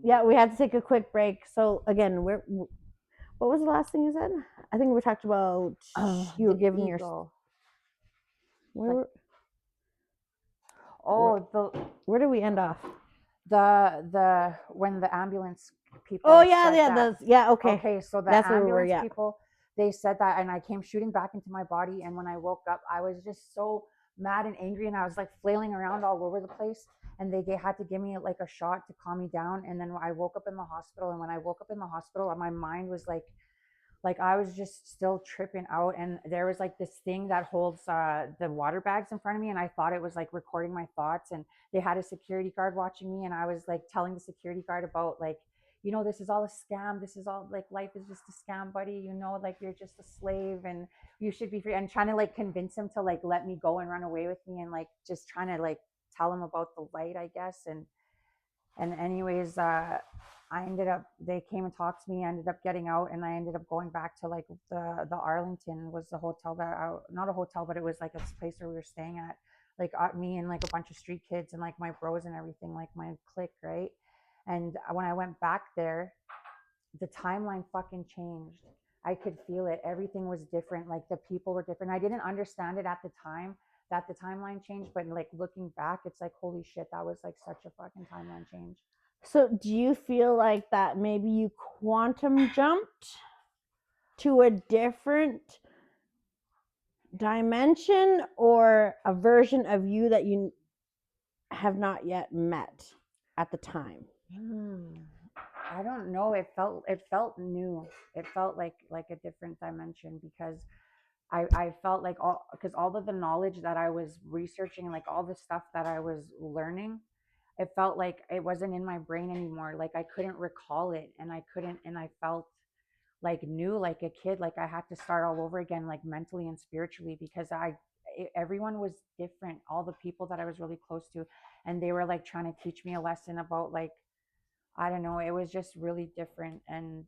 Yeah, we had to take a quick break. So again, what was the last thing you said? I think we talked about you were The giving your ego. Like, where where, oh, where did we end off? the when the ambulance Oh people yeah, said yeah, that. yeah. Okay, Okay, so the that's where we were. ambulance Yeah. people, they said that, and I came shooting back into my body. And when I woke up, I was just so mad and angry, and I was like flailing around all over the place. And they had to give me like a shot to calm me down. And then I woke up in the hospital. And when I woke up in the hospital, my mind was like I was just still tripping out. And there was like this thing that holds the water bags in front of me, and I thought it was like recording my thoughts. And they had a security guard watching me, and I was like telling the security guard about like, this is all a scam. This is all like, life is just a scam, buddy. Like you're just a slave and you should be free. And trying to like convince him to like let me go and run away with me, and like just trying to like tell him about the light, I guess. And anyways, I ended up, they came and talked to me. I ended up getting out, and I ended up going back to like the Arlington was the hotel that not a hotel, but it was like a place where we were staying at, like me and like a bunch of street kids and like my bros and everything, like my clique, right? And when I went back there, the timeline fucking changed. I could feel it. Everything was different. Like the people were different. I didn't understand it at the time that the timeline changed, but like looking back, it's like, holy shit, that was like such a fucking timeline change. So do you feel like that maybe you quantum jumped to a different dimension or a version of you that you have not yet met at the time? I don't know. It felt new. It felt like a different dimension, because I felt like all of the knowledge that I was researching, like all the stuff that I was learning, it felt like it wasn't in my brain anymore. Like I couldn't recall it, and I felt like new, like a kid, like I had to start all over again, like mentally and spiritually, because everyone was different, all the people that I was really close to, and they were like trying to teach me a lesson about like, I don't know, it was just really different. And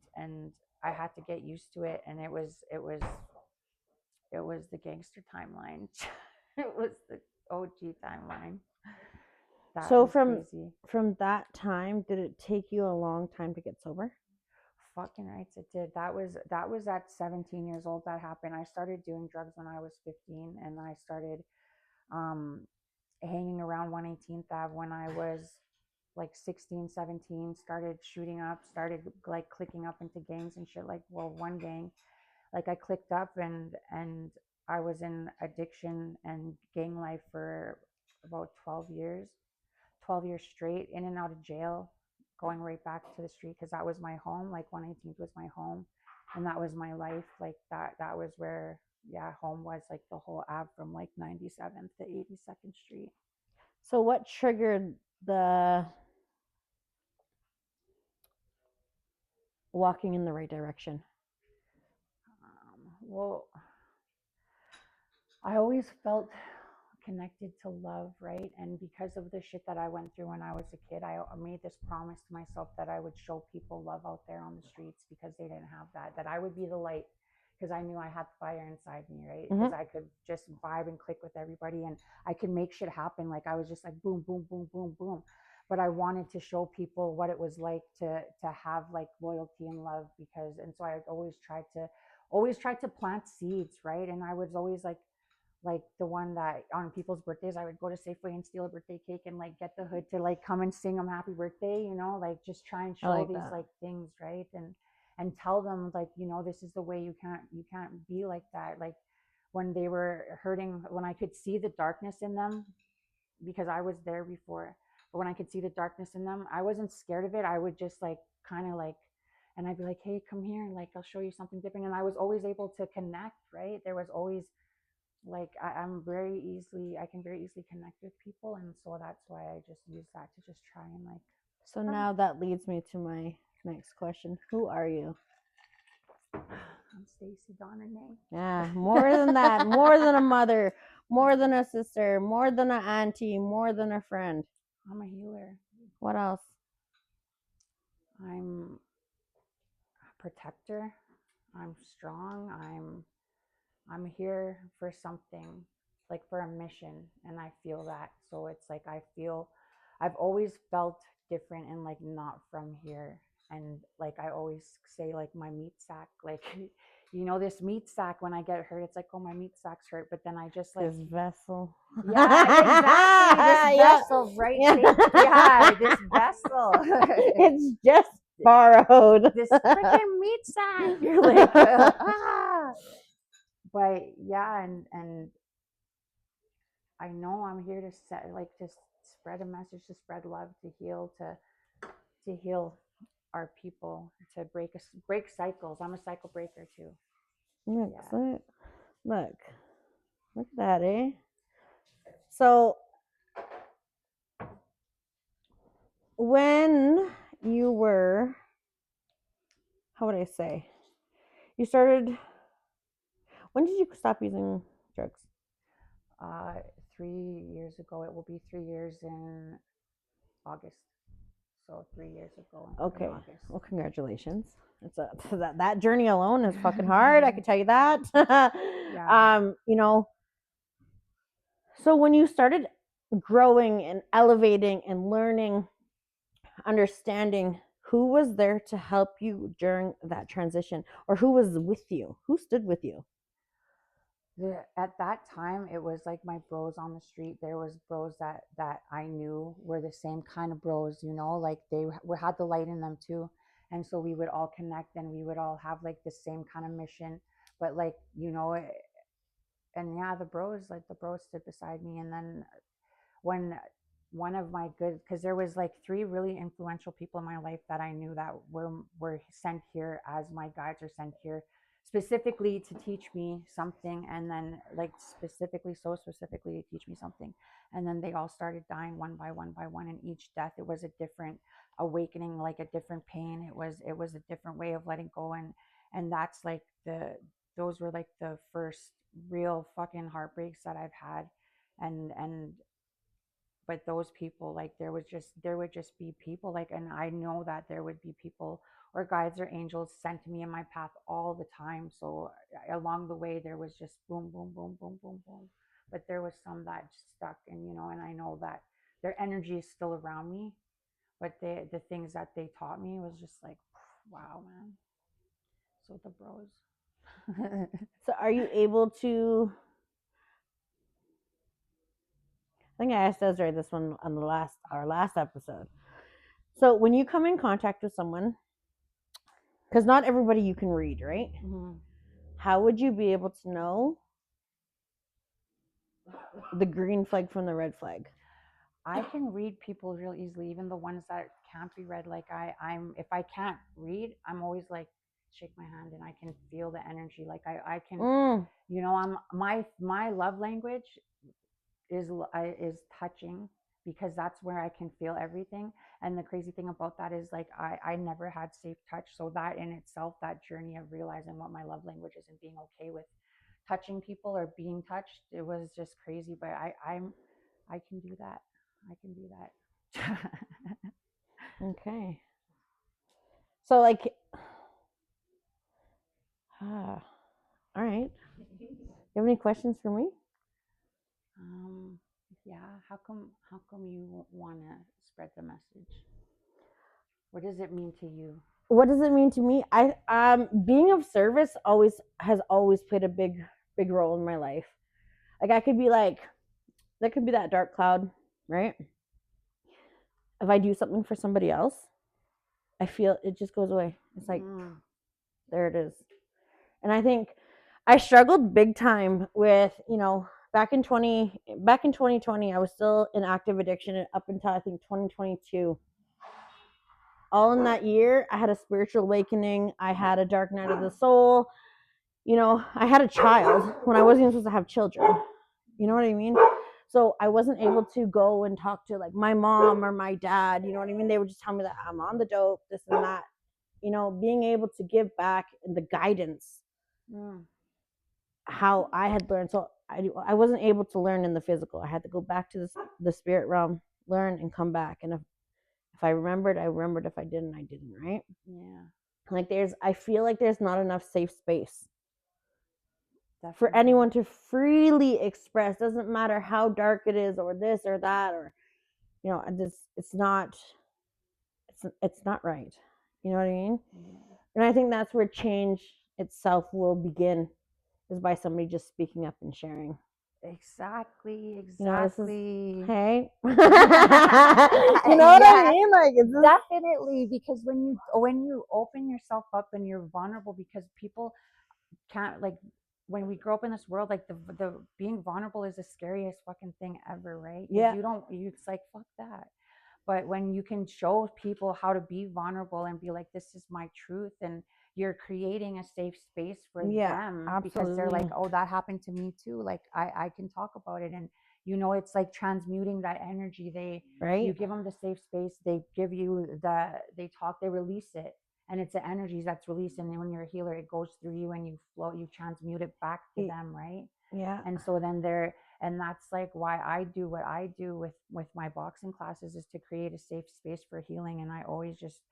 I had to get used to it. And it was the gangster timeline. It was the OG timeline. That So was from crazy. that time, did it take you a long time to get sober? Fucking rights, it did. That was at 17 years old that happened. I started doing drugs when I was 15, and I started um hanging around 118th Ave when I was like 16, 17. Started shooting up, started like clicking up into gangs and shit. Like, well, one gang, like I clicked up, and I was in addiction and gang life for about 12 years, 12 years straight, in and out of jail, going right back to the street, because that was my home. Like 118th was my home, and that was my life. Like that was where, yeah, home was, like the whole ave from like 97th to 82nd Street. So what triggered the walking in the right direction? Well, I always felt connected to love, right? And because of the shit that I went through when I was a kid, I made this promise to myself that I would show people love out there on the streets, because they didn't have that I would be the light, because I knew I had fire inside me, right? Mm-hmm. Because I could just vibe and click with everybody, and I could make shit happen. Like I was just like boom, boom, boom, boom, boom. But I wanted to show people what it was like to have like loyalty and love, because, and so I always tried to plant seeds, right? And I was always like the one that on people's birthdays I would go to Safeway and steal a birthday cake and like get the hood to like come and sing them happy birthday, like just try and I show like these that. like things, right? And tell them like, this is the way. You can't be like that. Like when they were hurting, when I could see the darkness in them, because I was there before, but when I could see the darkness in them, I wasn't scared of it. I would just like kind of like, and I'd be like, hey, come here, like I'll show you something different. And I was always able to connect, right? There was always like I can very easily connect with people, and so that's why I just use that to just try and like. So now that leads me to my next question. Who are you? I'm Stacy Donna Nay. Yeah, more than that, more than a mother, more than a sister, more than an auntie, more than a friend. I'm a healer. What else? I'm a protector. I'm strong. I'm here for something, like for a mission, and I feel that. So it's like I feel I've always felt different and like not from here. And like I always say, like my meat sack, like this meat sack, when I get hurt, it's like, oh, my meat sack's hurt. But then I just like, This vessel. yeah, exactly. This Yeah. vessel, right? Yeah. Yeah, this vessel. It's just borrowed. This freaking meat sack. You're like, ah. But yeah, and I know I'm here to set, like, to spread a message, to spread love, to heal our people, to break cycles. I'm a cycle breaker too. Look, Yeah. look at that, eh? So when you were, how would I say, you started, when did you stop using drugs? 3 years ago. It will be 3 years in August. So 3 years ago in Okay. August. Well, congratulations. It's that journey alone is fucking hard. I can tell you that. Yeah. So when you started growing and elevating and learning, understanding, who was there to help you during that transition, or who was with you? Who stood with you? At that time, it was like my bros on the street. There was bros that I knew were the same kind of bros, like they had the light in them too. And so we would all connect and we would all have like the same kind of mission. But like, and yeah, the bros stood beside me. And then when one of my good, because there was like three really influential people in my life that I knew that were sent here as my guides, or sent here specifically to teach me something, and then like so specifically to teach me something. And then they all started dying one by one by one, and each death, it was a different awakening, like a different pain. It was a different way of letting go. And that's like those were like the first real fucking heartbreaks that I've had. And but those people, like there would just be people, like, and I know that there would be people or guides or angels sent to me in my path all the time. So along the way there was just boom boom boom boom boom boom. But there was some that stuck, and I know that their energy is still around me. But the things that they taught me was just like, wow, man. So the bros. So are you able to, I think I asked Desiree this one on our last episode. So when you come in contact with someone, because not everybody you can read, right? Mm-hmm. How would you be able to know the green flag from the red flag? I can read people real easily, even the ones that can't be read. Like I'm if I can't read, I'm always like, shake my hand and I can feel the energy. Like I can, I'm my love language is touching, because that's where I can feel everything. And the crazy thing about that is, like, I never had safe touch. So that in itself, that journey of realizing what my love language is and being okay with touching people or being touched, it was just crazy. But I can do that. I can do that. Okay. So like, all right. You have any questions for me? um, yeah. How come you want to spread the message? What does it mean to you? What does it mean to me? I being of service has always played a big role in my life. Like I could be like, there could be that dark cloud, right? If I do something for somebody else, I feel it just goes away. It's like, there it is. And I think I struggled big time with, back in 2020, I was still in active addiction up until I think 2022. All in that year, I had a spiritual awakening. I had a dark night of the soul. I had a child when I wasn't even supposed to have children. You know what I mean? So I wasn't able to go and talk to like my mom or my dad. You know what I mean? They would just tell me that I'm on the dope, this and that. Being able to give back the guidance, how I had learned. So I wasn't able to learn in the physical. I had to go back to the spirit realm, learn, and come back. And if I remembered, I remembered. If I didn't, I didn't. Right? Yeah. Like I feel like there's not enough safe space. Definitely. For anyone to freely express. Doesn't matter how dark it is or this or that, or you know, and it's not it's not right. You know what I mean? And I think that's where change itself will begin, is by somebody just speaking up and sharing. Exactly, You know, this is exactly. hey. You know what I Yeah, mean? Like it's just, definitely, because when you open yourself up and you're vulnerable, because people can't, like, when we grow up in this world, like the being vulnerable is the scariest fucking thing ever, right? Because yeah, it's like fuck that. But when you can show people how to be vulnerable and be like, this is my truth, and you're creating a safe space for yeah, them, because they're like, absolutely. oh, that happened to me too, like I can talk about it. And it's like transmuting that energy. You Right? give them the safe space, they give you they talk, they release it, and it's the energies that's released. And then when you're a healer, it goes through you and you flow, you transmute it back to them, right? Yeah. And so then and that's like why I do what I do with my boxing classes, is to create a safe space for healing. And I always just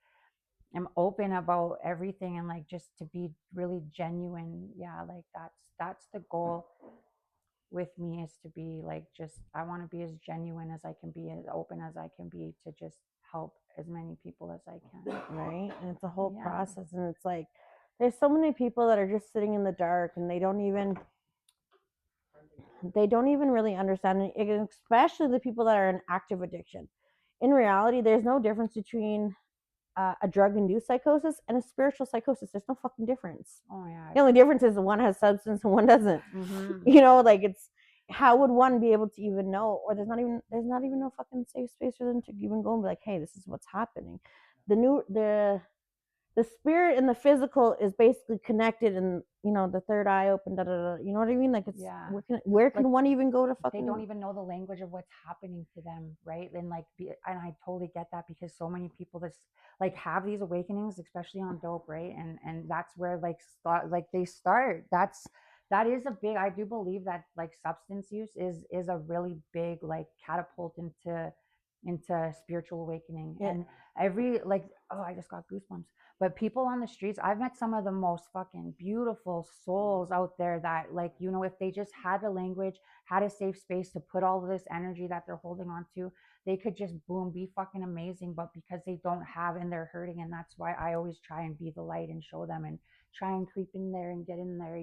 am open about everything, and like just to be really genuine. Yeah, like that's the goal with me, is to be like, just I want to be as genuine as I can be, as open as I can be, to just help as many people as I can. Right? And it's a whole Yeah. process, and it's like there's so many people that are just sitting in the dark, and they don't even really understand it, especially the people that are in active addiction. In reality, there's no difference between a drug-induced psychosis and a spiritual psychosis. There's no fucking difference. Oh yeah. The only difference is one has substance and one doesn't. Mm-hmm. You know, like it's how would one be able to even know? Or there's not even no fucking safe space for them to even go and be like, hey, this is what's happening. The spirit and the physical is basically connected, and you know, the third eye open, da da da. You know what I mean? Like it's Yeah. where can Like, one even go to they don't fucking even know the language of what's happening to them, right? And like and I totally get that, because so many people just like have these awakenings, especially on dope, right? And that's where like they start. That is a big, I do believe that like substance use is a really big like catapult into spiritual awakening. yeah. And every like, oh, I just got goosebumps. But people on the streets, I've met some of the most fucking beautiful souls out there that, like, if they just had a language, had a safe space to put all of this energy that they're holding on to, they could just boom, be fucking amazing. But because they don't have, and they're hurting, and that's why I always try and be the light and show them, and try and creep in there and get in there,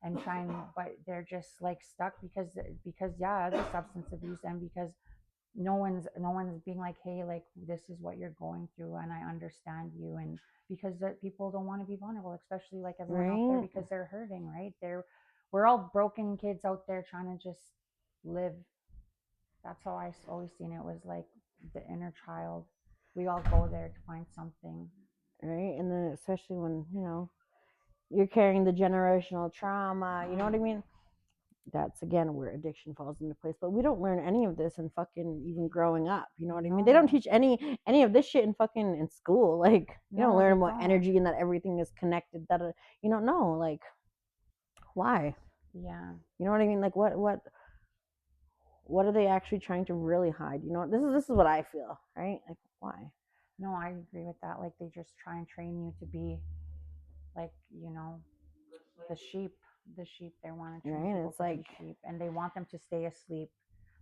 and try and, but they're just like stuck, because yeah, the substance abuse, and because no one's being like, hey, like, this is what you're going through, and I understand you. And because people don't want to be vulnerable, especially like everyone out there, Right? because they're hurting, right? We're all broken kids out there trying to just live. That's how I always seen it, was like the inner child. We all go there to find something. Right? And then especially when, you know, you're carrying the generational trauma, you know what I mean? That's again where addiction falls into place. But we don't learn any of this in fucking even growing up. You know what I mean? They don't No, teach any of this shit in fucking in school. Like you don't no, learn they about don't. energy and that everything is connected. That you don't know. Like why? Yeah. You know what I mean? Like what are they actually trying to really hide? You know, this is what I feel, right? Like why? No, I agree with that. Like, they just try and train you to be like, the sheep. The sheep, they want to train Right? And people it's to be like sheep, and they want them to stay asleep.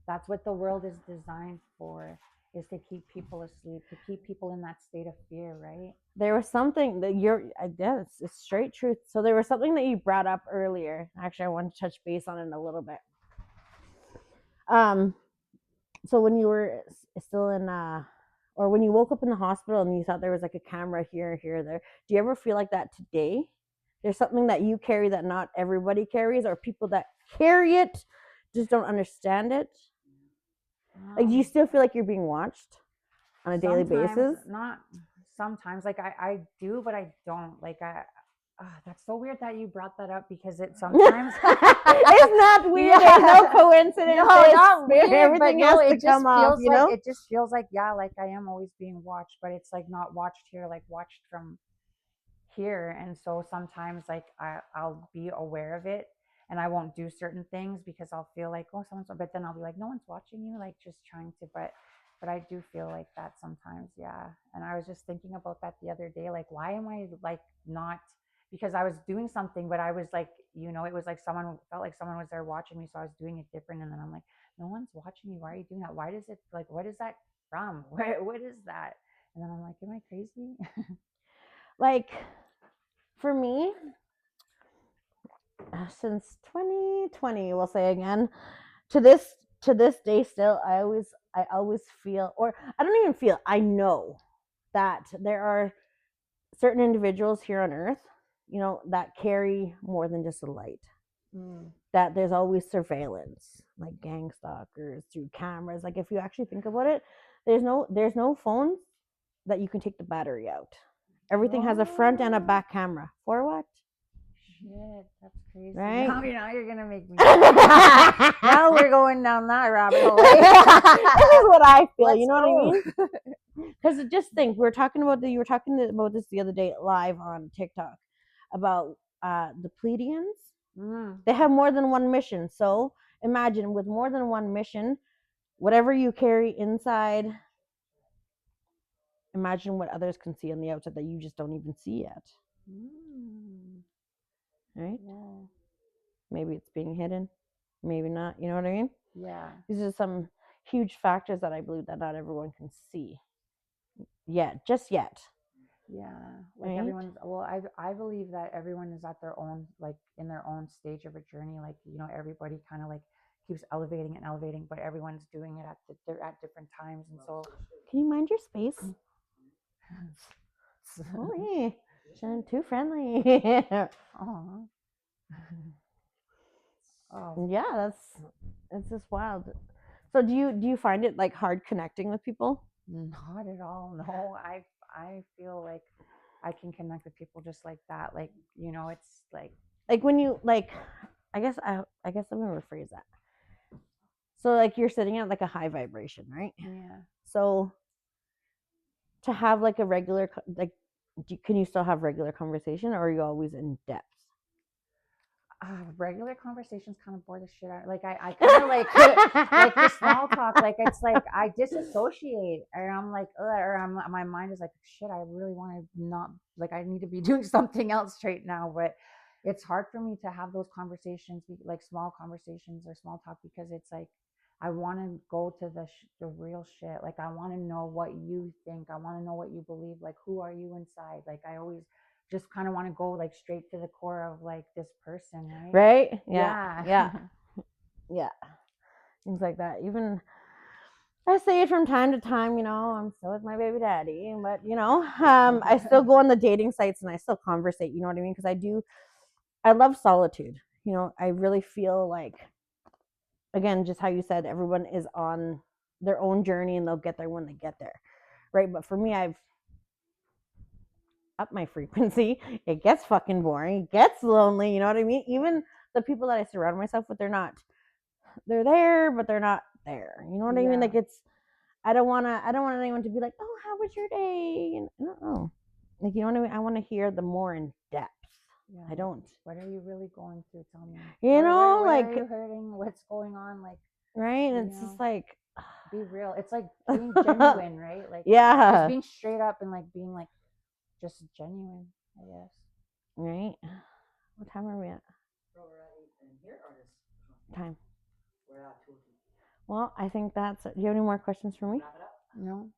That's what the world is designed for, is to keep people asleep, to keep people in that state of fear, right? there was something that yeah, it's straight truth. So there was something that you brought up earlier. Actually, I want to touch base on it a little bit. Um, so when you were still in or when you woke up in the hospital and you thought there was like a camera here, there, do you ever feel like that today? There's something that you carry that not everybody carries, or people that carry it just don't understand it. Like, do you Um, still feel like you're being watched on a daily Sometimes, basis? not sometimes, like I do, but I don't. Like, that's so weird that you brought that up, because it sometimes It's not weird. yeah. There's no coincidence. No, not weird, but Everything no, has to come off, you know? it just feels like, yeah, like I am always being watched, but it's like not watched here, like watched from here. And so sometimes, like, I'll be aware of it, and I won't do certain things because I'll feel like, oh, someone's, but then I'll be like, no one's watching you, like, just trying to, but I do feel like that sometimes, yeah. And I was just thinking about that the other day, like, why am I like not, because I was doing something, but I was like, it was like someone felt like someone was there watching me, so I was doing it different. And then I'm like, no one's watching you. Why are you doing that? Why does it like? What is that from? What is that? And then I'm like, am I crazy? Like for me, since 2020, we'll say again, to this day still, I always feel, or I don't even feel, I know that there are certain individuals here on earth, that carry more than just a light. That there's always surveillance, like gang stalkers through cameras. Like if you actually think about it, there's no phones that you can take the battery out. Everything has a front and a back camera. For what? Shit, that's crazy. Right? Now you're gonna make me. Now we're going down that rabbit hole. This is what I feel. Let's you know go. what I mean? Because just think, you were talking about this the other day live on TikTok about the Pleiadians. They have more than one mission. So imagine with more than one mission, whatever you carry inside, imagine what others can see on the outside that you just don't even see yet. Right? Yeah. Maybe it's being hidden, maybe not. You know what I mean? Yeah. These are some huge factors that I believe that not everyone can see yet, just yet. Yeah, like right? everyone's. Well, I believe that everyone is at their own, like in their own stage of a journey. Like everybody kind of like keeps elevating and elevating, but everyone's doing it at different times. And so, can you mind your space? Oh, yeah. Too friendly. Oh. Oh. Yeah, it's just wild. So do you find it like hard connecting with people? Not at all. No, I feel like I can connect with people just like that. Like it's like when you like, I guess I'm gonna rephrase that. So like you're sitting at like a high vibration, right? Yeah. So to have like a regular like, can you still have regular conversation, or are you always in depth? Regular conversations kind of bore the shit out. Like I kind of like the small talk. Like it's like I disassociate, and I'm like, my mind is like, shit. I really want to not like I need to be doing something else right now, but it's hard for me to have those conversations, like small conversations or small talk, because it's like I want to go to the real shit. Like I want to know what you think. I want to know what you believe. Like who are you inside? Like I always just kind of want to go like straight to the core of like this person, right? Yeah. Yeah, things like that. Even I say it from time to time, I'm still with my baby daddy, but I still go on the dating sites and I still conversate, you know what I mean? Because I love solitude. I really feel like, again, just how you said, everyone is on their own journey and they'll get there when they get there, right? But for me, I've up my frequency. It gets fucking boring. It gets lonely. You know what I mean? Even the people that I surround myself with, they're there, but they're not there. You know what I mean? Like I don't want anyone to be like, oh, how was your day? No. Like, you know what I mean? I want to hear the more in depth. Yeah. I don't. What are you really going through? Tell me. Where like, are you hurting? What's going on? Like, right? It's just like, be real. It's like being genuine, right? Like, yeah, just being straight up and like being like just genuine, I guess. Right? What time are we at? Time. We're at 2:02. Well, I think that's it. Do you have any more questions for me? No.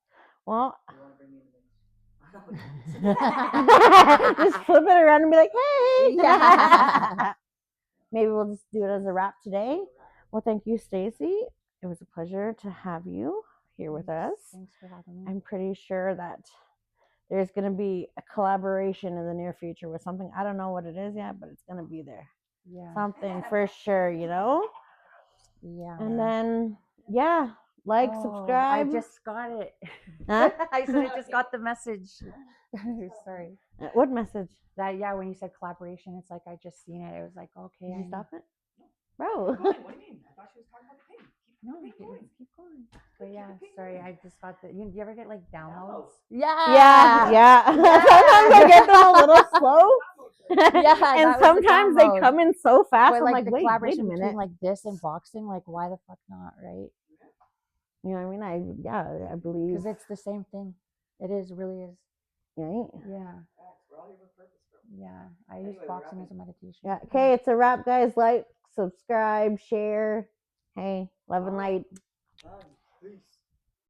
Well, just flip it around and be like, hey. Yeah. Maybe we'll just do it as a wrap today. Well, thank you, Stacy. It was a pleasure to have you here with us. Thanks for having me. I'm pretty sure that there's going to be a collaboration in the near future with something. I don't know what it is yet, but it's going to be there. Yeah. Something for sure, Yeah. And then, subscribe. I just got it. Huh? I said I just got the message. Sorry. What message? That when you said collaboration, it's like I just seen it. It was like, okay. Did you stop it? Bro. Keep going. What do you mean? I thought she was talking about the ping. Keep going. But yeah, sorry, I just got the. You ever get like downloads? Yeah. Sometimes I get them a little slow. Yeah, and sometimes they come in so fast. But I'm like the wait a collaboration minute. between like this and boxing, like why the fuck not, right? You know what I mean? I believe because it's the same thing. It really is. Right? Yeah. Yeah, I use boxing as a meditation. Yeah. Okay, it's a wrap, guys. Like, subscribe, share. Hey. Love and light. Bye. Peace.